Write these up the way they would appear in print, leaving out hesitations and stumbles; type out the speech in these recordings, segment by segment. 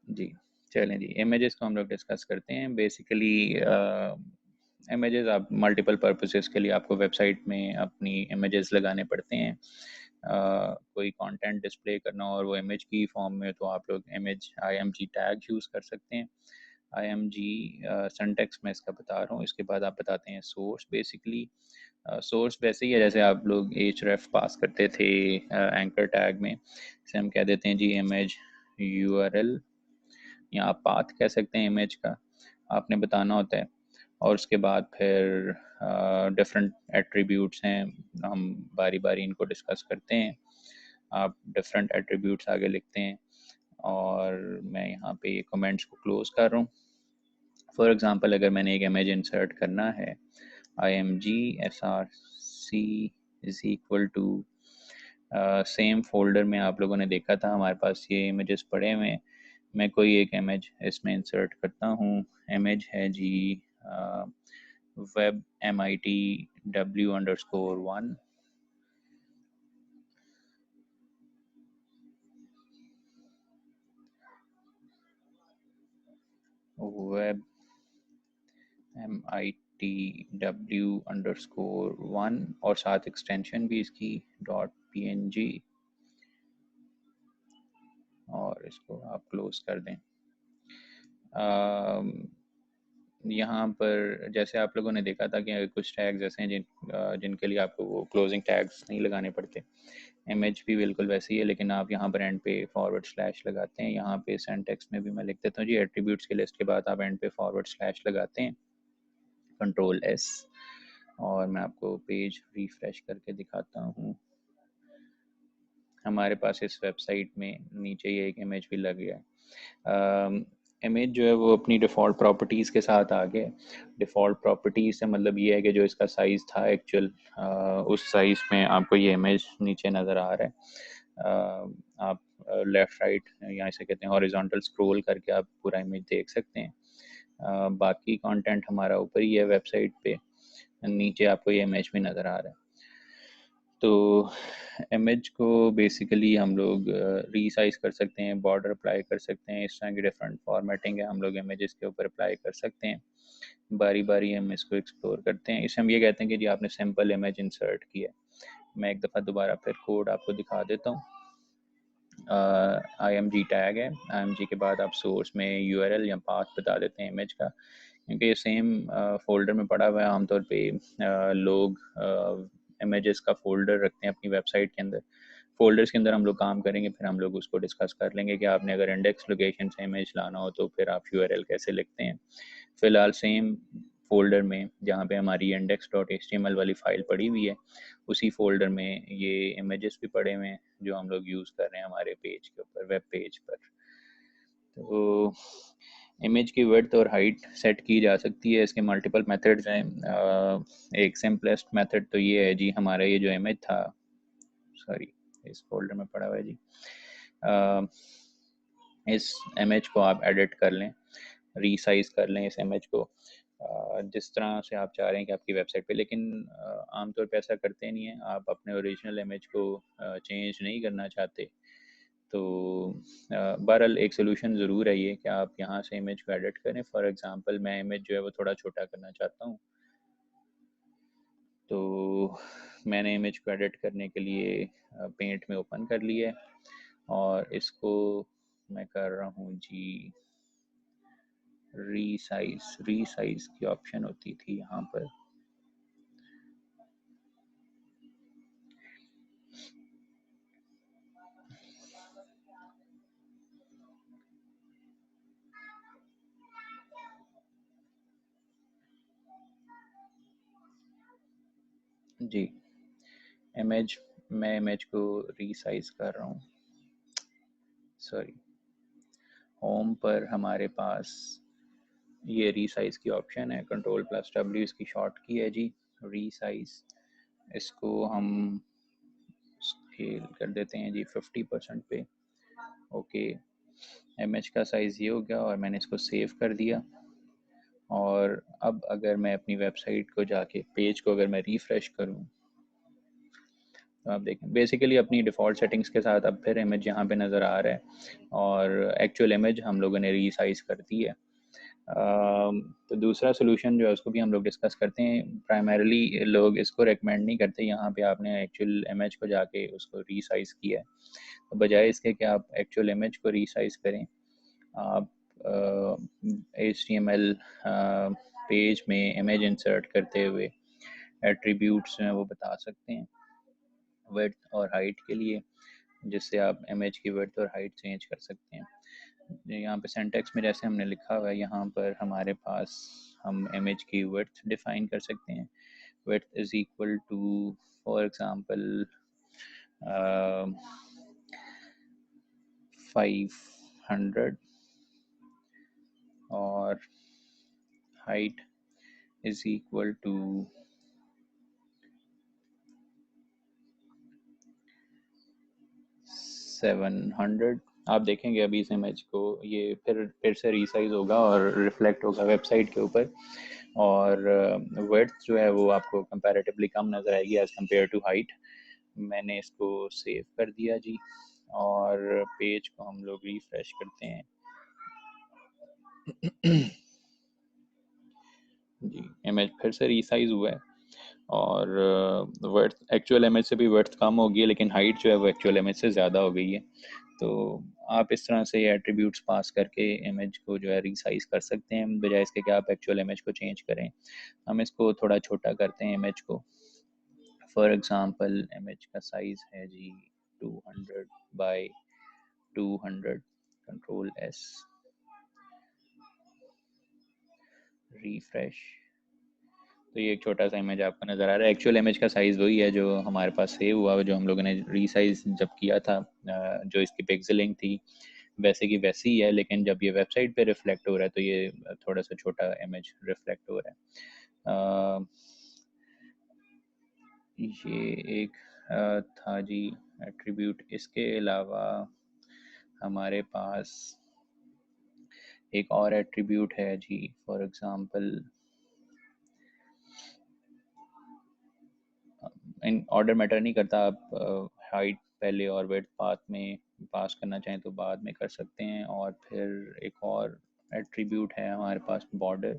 जी, चलें जी, इमेजेस को हम लोग डिस्कस करते हैं। बेसिकली इमेजेस आप मल्टीपल पर्पसेस के लिए आपको वेबसाइट में अपनी इमेजेस लगाने पड़ते हैं। कोई कंटेंट डिस्प्ले करना और वो इमेज की फॉर्म में, तो आप लोग इमेज IMG टैग यूज़ कर सकते हैं। IMG सिंटैक्स मैं इसका बता रहा हूँ, इसके बाद आप बताते हैं सोर्स। बेसिकली सोर्स वैसे ही है जैसे आप लोग href पास करते थे एंकर टैग में, इसे हम कह देते हैं जी इमेज URL, या आप पाथ कह सकते हैं इमेज का, आपने बताना होता है। और उसके बाद फिर डिफरेंट एट्रीब्यूट्स हैं, हम बारी बारी इनको डिस्कस करते हैं। आप डिफरेंट एट्रीब्यूट्स आगे लिखते हैं और मैं यहाँ पे ये कमेंट्स को क्लोज कर रहा हूँ। फॉर एग्जांपल अगर मैंने एक इमेज इंसर्ट करना है, IMG src is equal to same folder में आप लोगों ने देखा था हमारे पास ये इमेजेस पड़े हुए हैं। मैं कोई एक इमेज इसमें इंसर्ट करता हूँ। इमेज है जी वेब MITW_1, वेब MITW_1, और साथ एक्सटेंशन भी इसकी .png, और इसको आप क्लोज कर दें। यहाँ पर जैसे आप लोगों ने देखा था कि कुछ टैग्स ऐसे हैं जिनके लिए आपको वो क्लोजिंग टैग्स नहीं लगाने पड़ते। इमेज भी बिल्कुल वैसी है, लेकिन आप यहाँ पर एंड पे फॉरवर्ड स्लैश लगाते हैं। यहाँ पे सिंटैक्स में भी मैं लिख देता हूँ जी, एट्रीब्यूट्स की लिस्ट के बाद आप एंड पे फॉरवर्ड स्लैश लगाते हैं, Ctrl+S। और मैं आपको पेज रिफ्रेश करके दिखाता हूँ। हमारे पास इस वेबसाइट में नीचे ये एक इमेज भी लग गया है। इमेज जो है वो अपनी डिफ़ॉल्ट प्रॉपर्टीज़ के साथ आ गया। डिफ़ॉल्ट प्रॉपर्टीज़ से मतलब ये है कि जो इसका साइज़ था एक्चुअल, उस साइज़ में आपको ये इमेज नीचे नज़र आ रहा है। आप लेफ़्ट राइट या इसे कहते हैं हॉरिजॉन्टल स्क्रॉल करके आप पूरा इमेज देख सकते हैं। बाकी कंटेंट हमारा ऊपर ही है वेबसाइट पे, नीचे आपको ये इमेज भी नज़र आ रहा है। तो इमेज को बेसिकली हम लोग रीसाइज कर सकते हैं, बॉर्डर अप्लाई कर सकते हैं, इस तरह की डिफरेंट फॉर्मेटिंग है, हम लोग इमेजेस के ऊपर अप्लाई कर सकते हैं। बारी बारी हम इसको एक्सप्लोर करते हैं। इसे हम ये कहते हैं कि जी आपने सिंपल इमेज इंसर्ट किया है। मैं एक दफ़ा दोबारा फिर कोड आपको दिखा देता हूँ। IMG टैग है, IMG के बाद आप सोर्स में URL या पाथ बता देते हैं इमेज का, क्योंकि ये सेम फोल्डर में पड़ा हुआ है। आमतौर पे लोग इमेजेस का फोल्डर रखते हैं अपनी वेबसाइट के अंदर। फोल्डर्स के अंदर हम लोग काम करेंगे, फिर हम लोग उसको डिस्कस कर लेंगे कि आपने अगर इंडेक्स लोकेशन से इमेज लाना हो तो फिर आप URL कैसे लिखते हैं। फ़िलहाल सेम फोल्डर में जहाँ पे हमारी index.html वाली फ़ाइल पड़ी हुई है, उसी फोल्डर में ये इमेजेस भी पड़े हुए हैं जो हम लोग यूज़ कर रहे हैं हमारे पेज के ऊपर, वेब पेज पर। तो इमेज की विड्थ और हाइट सेट की जा सकती है। इसके मल्टीपल मेथड्स हैं। एक सिंपलेस्ट मेथड तो ये है जी, हमारा ये जो इमेज था, सॉरी इस फोल्डर में पड़ा हुआ है जी, इस इमेज को आप एडिट कर लें, रीसाइज कर लें इस इमेज को जिस तरह से आप चाह रहे हैं कि आपकी वेबसाइट पे। लेकिन आमतौर पे ऐसा करते नहीं हैं, आप अपने ओरिजिनल इमेज को चेंज नहीं करना चाहते। तो बहरहाल एक सोल्यूशन ज़रूर है ये कि आप यहाँ से इमेज को एडिट करें। फॉर एग्जांपल मैं इमेज जो है वो थोड़ा छोटा करना चाहता हूँ, तो मैंने इमेज को एडिट करने के लिए पेंट में ओपन कर लिया है और इसको मैं कर रहा हूँ जी रीसाइज। रीसाइज की ऑप्शन होती थी यहाँ पर। जी इमेज, मैं इमेज को रीसाइज कर रहा हूँ। सॉरी, होम पर हमारे पास ये रीसाइज की ऑप्शन है, Ctrl+W इसकी शॉर्ट की है जी, रीसाइज। इसको हम स्केल कर देते हैं जी 50% पे। ओके, इमेज का साइज़ ये हो गया और मैंने इसको सेव कर दिया। और अब अगर मैं अपनी वेबसाइट को जाके पेज को अगर मैं रिफ़्रेश करूँ तो आप देखें बेसिकली अपनी डिफ़ॉल्ट सेटिंग्स के साथ अब फिर इमेज यहाँ पे नज़र आ रहा है और एक्चुअल इमेज हम लोगों ने रीसाइज़ कर दी है। तो दूसरा सोल्यूशन जो है उसको भी हम लोग डिस्कस करते हैं। प्राइमरीली लोग इसको रेकमेंड नहीं करते यहाँ पे आपने एक्चुअल इमेज को जाके उसको रीसाइज़ किया है, तो बजाय इसके कि आप एक्चुअल इमेज को रीसाइज़ करें, आप HTML पेज में इमेज इंसर्ट करते हुए एट्रीब्यूट्स हैं वो बता सकते हैं विड्थ और हाइट के लिए, जिससे आप इमेज की विड्थ और हाइट चेंज कर सकते हैं। यहाँ पे सिंटैक्स में जैसे हमने लिखा हुआ है यहाँ पर हमारे पास हम इमेज की विड्थ डिफाइन कर सकते हैं। Width is equal to for example 500 और हाइट इज इक्वल टू 700। आप देखेंगे अभी इस इमेज को ये फिर से रीसाइज होगा और रिफ्लेक्ट होगा वेबसाइट के ऊपर, और विड्थ जो है वो आपको कंपैरेटिवली कम नज़र आएगी एज़ कम्पेयर टू हाइट। मैंने इसको सेव कर दिया जी, और पेज को हम लोग रिफ्रेश करते हैं जी, इमेज फिर से रीसाइज हुआ है और वर्थ एक्चुअल इमेज से भी वर्थ कम होगी है, लेकिन हाइट जो है वो एक्चुअल इमेज से ज़्यादा हो गई है। तो आप इस तरह से एट्रीब्यूट्स पास करके इमेज को जो है रीसाइज कर सकते हैं, बजाय इसके कि आप एक्चुअल इमेज को चेंज करें। हम इसको थोड़ा छोटा करते हैं इमेज को। फॉर एग्जांपल इमेज का साइज़ है जी 200 बाय 200, कंट्रोल एस, रिफ्रेश। तो ये एक छोटा सा इमेज आपको नज़र आ रहा है। एक्चुअल इमेज का साइज़ वही है जो हमारे पास सेव हुआ है, जो हम लोगों ने रीसाइज जब किया था, जो इसकी पिक्सलिंग थी वैसे की वैसी ही है, लेकिन जब ये वेबसाइट पे रिफ्लेक्ट हो रहा है तो ये थोड़ा सा छोटा इमेज रिफ्लेक्ट हो रहा है। ये एक था जी एट्रीब्यूट। इसके अलावा हमारे पास एक और एट्रीब्यूट है जी, for example in order matter नहीं करता, आप हाइट पहले और वेट पाथ में पास करना चाहें तो बाद में कर सकते हैं। और फिर एक और एट्रीब्यूट है हमारे पास border.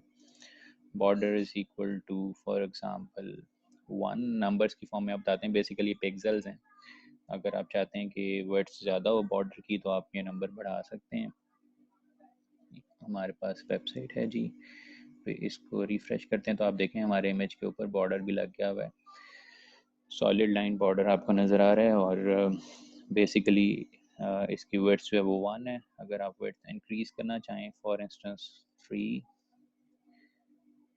Border is equal to for example 1, numbers की फॉर्म में आप बताते हैं, बेसिकली पिक्सेल्स हैं। अगर आप चाहते हैं कि वर्ड्स ज़्यादा हो बॉर्डर की तो आप ये नंबर बढ़ा सकते हैं। हमारे पास वेबसाइट है जी, फिर इसको रिफ्रेश करते हैं तो आप देखें हमारे इमेज के ऊपर बॉर्डर भी लग गया हुआ है। सॉलिड लाइन बॉर्डर आपको नज़र आ रहा है, और बेसिकली इसकी विड्थ जो है वो 1 है। अगर आप विड्थ इंक्रीज करना चाहें फॉर इंस्टेंस 3,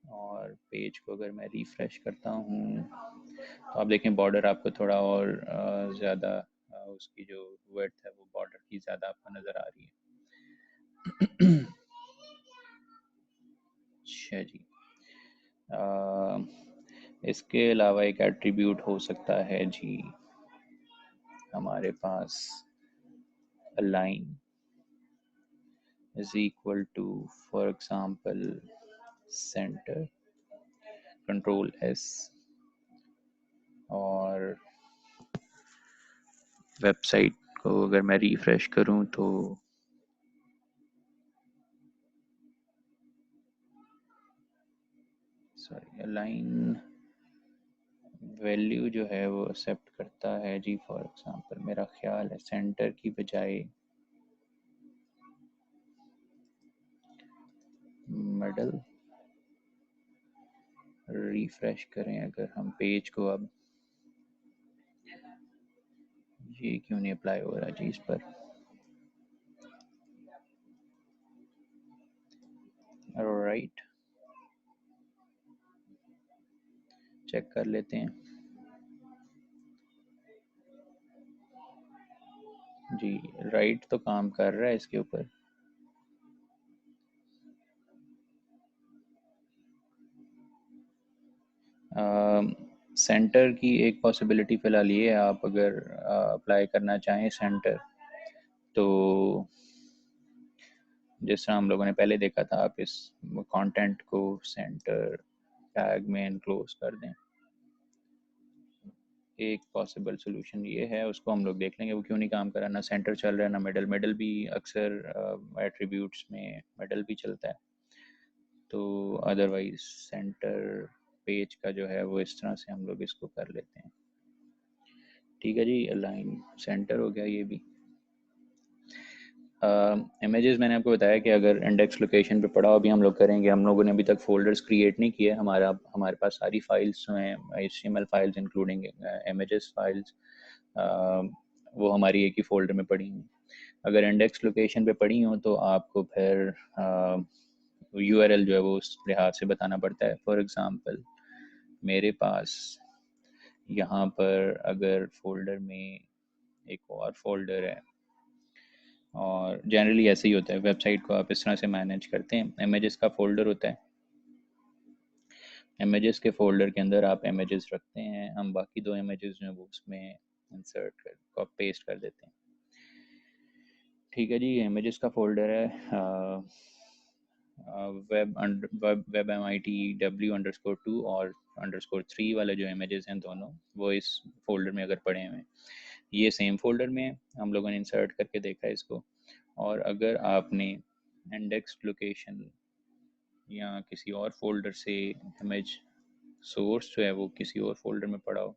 और पेज को अगर मैं रिफ्रेश करता हूँ तो आप देखें बॉर्डर आपको थोड़ा और ज़्यादा उसकी जो विड्थ है वो बॉर्डर की ज़्यादा आपको नज़र आ रही है। अच्छा जी, इसके अलावा एक एट्रीब्यूट हो सकता है जी हमारे पास align is equal to for example center, control S, और वेबसाइट को अगर मैं रिफ्रेश करूं तो सॉरी अलाइन वैल्यू जो है वो एक्सेप्ट करता है जी। फॉर एग्जांपल मेरा ख्याल है सेंटर की बजाय मिडल। रिफ्रेश करें अगर हम पेज को, अब ये क्यों नहीं अप्लाई हो रहा जी इस पर। राइट, चेक कर लेते हैं जी। राइट तो काम कर रहा है इसके ऊपर। सेंटर की एक पॉसिबिलिटी फ़िलहाल ये है, आप अगर अप्लाई करना चाहें सेंटर, तो जिस तरह हम लोगों ने पहले देखा था, आप इस कंटेंट को सेंटर टैग में एनक्लोज कर दें। एक पॉसिबल सोल्यूशन ये है, उसको हम लोग देख लेंगे वो क्यों नहीं काम कर रहा। ना सेंटर चल रहा है ना मिडल। मिडल भी अक्सर एट्रीब्यूट्स में मिडल भी चलता है, तो अदरवाइज सेंटर पेज का जो है वो इस तरह से हम लोग इसको कर लेते हैं। ठीक है जी, अलाइन सेंटर हो गया ये भी। इमेजेस मैंने आपको बताया कि अगर इंडेक्स लोकेशन पे पड़ा हो, अभी हम लोग करेंगे। हम लोगों ने अभी तक फोल्डर्स क्रिएट नहीं किए। हमारे पास सारी फाइल्स जो हैं HTML files including images files, वो हमारी एक ही फोल्डर में पड़ी हुई। अगर इंडेक्स लोकेशन पे पड़ी हो तो आपको फिर URL जो है वो उस लिहाज से बताना पड़ता है। फॉर एग्ज़ाम्पल मेरे पास यहाँ पर अगर फोल्डर में एक और फोल्डर है, और जनरली ऐसे ही होता है, वेबसाइट को आप इस तरह से मैनेज करते हैं। इमेजेस का फोल्डर होता है, इमेजेस के फोल्डर के अंदर आप इमेजेस रखते हैं। हम बाकी दो इमेजेस जो है वो उसमें इंसर्ट कर पेस्ट कर देते हैं। ठीक है जी, इमेजेस का फोल्डर है वेब MIT W_2 और _3 वाले जो इमेजेस हैं दोनों, वो इस फोल्डर में अगर पड़े हुए हैं, ये सेम फोल्डर में है। हम लोगों ने इंसर्ट करके देखा इसको। और अगर आपने इंडेक्स लोकेशन या किसी और फोल्डर से इमेज सोर्स जो है वो किसी और फोल्डर में पड़ा हो,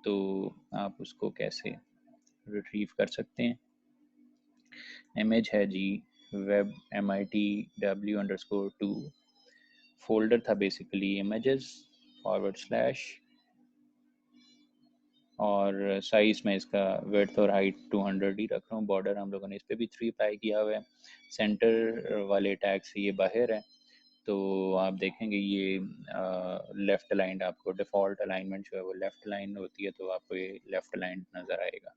तो आप उसको कैसे रिट्रीव कर सकते हैं। इमेज है जी वेब MIT W_2, फोल्डर था बेसिकली इमेजेस /, और साइज़ में इसका विड्थ और हाइट 200 ही रख रहा हूँ। बॉर्डर हम लोगों ने इस पर भी 3 अप्लाई किया हुआ है। सेंटर वाले टैग से ये बाहर है, तो आप देखेंगे ये लेफ़्ट अलाइंड, आपको डिफ़ॉल्ट अलाइनमेंट जो है वो लेफ़्ट अलाइन होती है, तो आपको ये लेफ़्ट अलाइंड नज़र आएगा।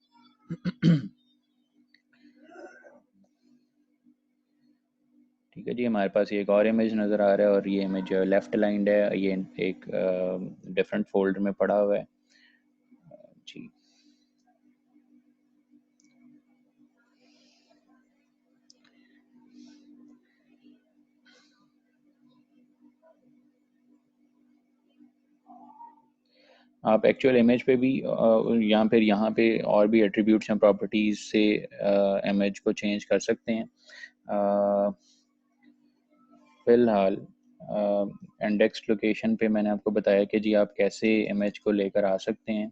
ठीक है जी, हमारे पास ये एक और इमेज नज़र आ रहा है, और ये इमेज लेफ़्ट अलाइंड है। ये एक डिफरेंट फोल्डर में पड़ा हुआ है जी। आप एक्चुअल इमेज पे भी यहाँ पे और भी एट्रीब्यूट्स हैं, प्रॉपर्टीज से इमेज को चेंज कर सकते हैं। फिलहाल इंडेक्स लोकेशन पे मैंने आपको बताया कि जी आप कैसे इमेज को लेकर आ सकते हैं।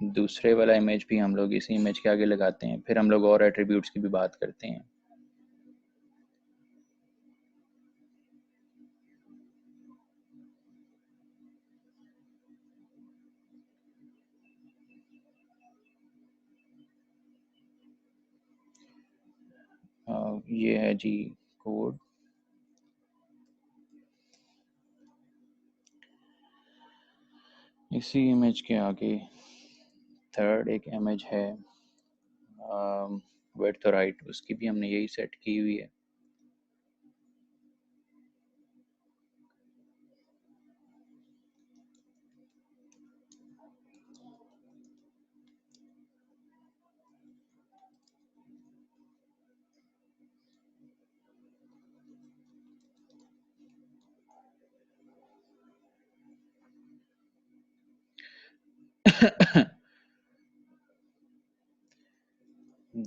दूसरे वाला इमेज भी हम लोग इसी इमेज के आगे लगाते हैं, फिर हम लोग और एट्रीब्यूट्स की भी बात करते हैं। ये है जी कोड। इसी इमेज के आगे थर्ड एक इमेज है विड्थ और हाइट, उसकी भी हमने यही सेट की हुई है।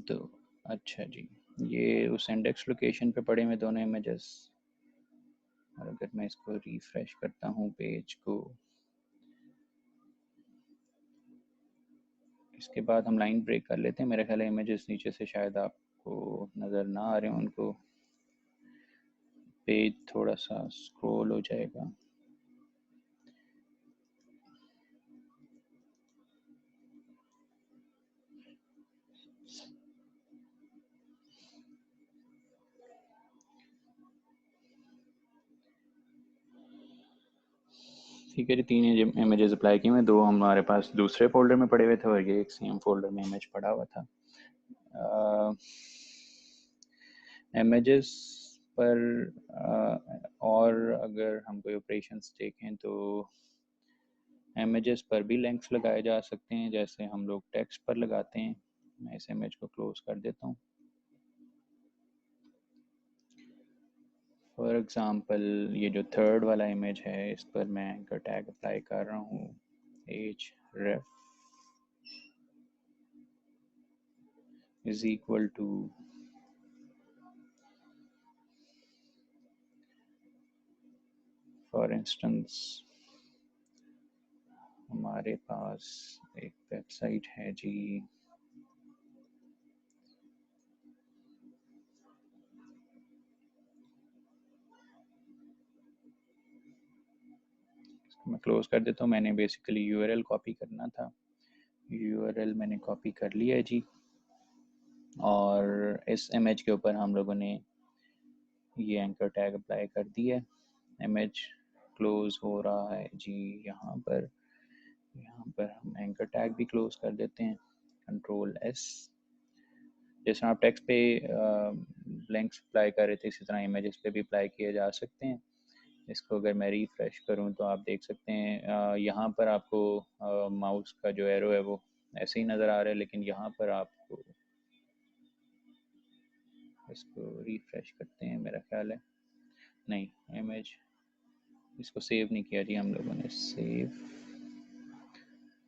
तो अच्छा जी, ये उस इंडेक्स लोकेशन पे पड़े हुए दोनों इमेजेस। और अगर मैं इसको रिफ्रेश करता हूँ पेज को, इसके बाद हम लाइन ब्रेक कर लेते हैं। मेरे ख्याल है इमेजेस नीचे से शायद आपको नज़र ना आ रहे हो उनको, पेज थोड़ा सा स्क्रॉल हो जाएगा। ठीक है जी, 3 इमेजेस अप्लाई किए हुए, 2 हमारे पास दूसरे फोल्डर में पड़े हुए थे और ये एक सेम फोल्डर में इमेज पड़ा हुआ था। इमेजेस पर और अगर हम कोई ऑपरेशंस देखें तो इमेजेस पर भी लिंक्स लगाए जा सकते हैं, जैसे हम लोग टेक्स्ट पर लगाते हैं। मैं इस इमेज को क्लोज कर देता हूँ। फॉर एग्ज़ाम्पल ये जो थर्ड वाला इमेज है, इस पर मैं एंकर टैग अप्लाई कर रहा हूँ, H ref is equal to for instance हमारे पास एक वेबसाइट है जी, मैं क्लोज कर देता हूँ। मैंने बेसिकली यूआरएल कॉपी करना था, यूआरएल मैंने कॉपी कर लिया है जी, और इस इमेज के ऊपर हम लोगों ने ये एंकर टैग अप्लाई कर दिया है। इमेज क्लोज हो रहा है जी। यहाँ पर हम एंकर टैग भी क्लोज कर देते हैं, कंट्रोल एस। जैसे आप टेक्स्ट पे लिंक्स अप्लाई कर रहे थे, इसी तरह इमेजेस पे भी अप्लाई किए जा सकते हैं। इसको अगर मैं रिफ्रेश करूं तो आप देख सकते हैं यहाँ पर आपको माउस का जो एरो है वो ऐसे ही नज़र आ रहा है, लेकिन यहाँ पर आपको, इसको रिफ्रेश करते हैं, मेरा ख्याल है नहीं, इमेज इसको सेव नहीं किया जी हम लोगों ने, सेव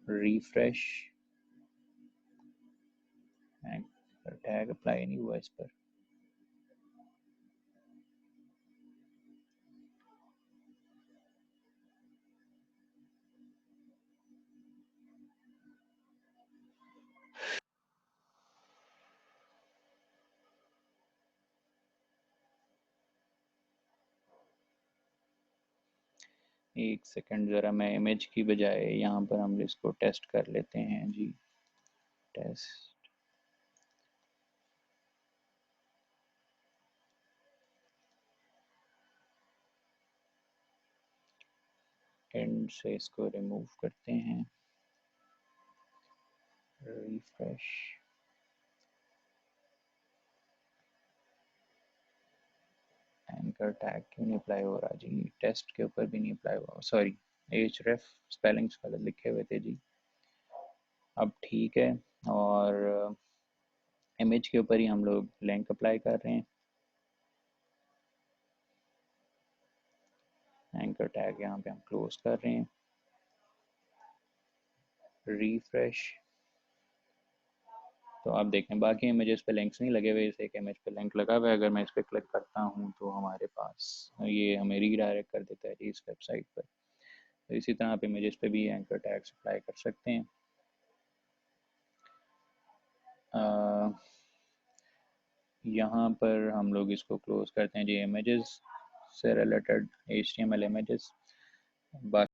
रिफ्रेश, टैग अप्लाई नहीं हुआ इस पर। एक सेकंड ज़रा, मैं इमेज की बजाय यहाँ पर हम इसको टेस्ट कर लेते हैं जी, टेस्ट एंड से इसको रिमूव करते हैं, रिफ्रेश, एंकर टैग क्यों नहीं अप्लाई हो रहा जी, टेस्ट के ऊपर भी नहीं अप्लाई हुआ, सॉरी, एच रेफ स्पेलिंग्स गलत लिखे हुए थे जी। अब ठीक है, और इमेज के ऊपर ही हम लोग लिंक अप्लाई कर रहे हैं, एंकर टैग यहाँ पे हम क्लोज कर रहे हैं, रिफ्रेश। तो आप देखें बाकी इमेजेस पे लिंक्स नहीं लगे हुए, इस एक इमेज पे लिंक लगा हुआ है। अगर मैं इस पर क्लिक करता हूँ तो हमारे पास ये हमें रीडायरेक्ट कर देता है इस वेबसाइट पर। तो इसी तरह आप इमेजेस पे भी एंकर टैग्स अप्लाई कर सकते हैं। यहाँ पर हम लोग इसको क्लोज करते हैं जी, इमेजेस से रिलेटेड HTML इमेजेस। बाकी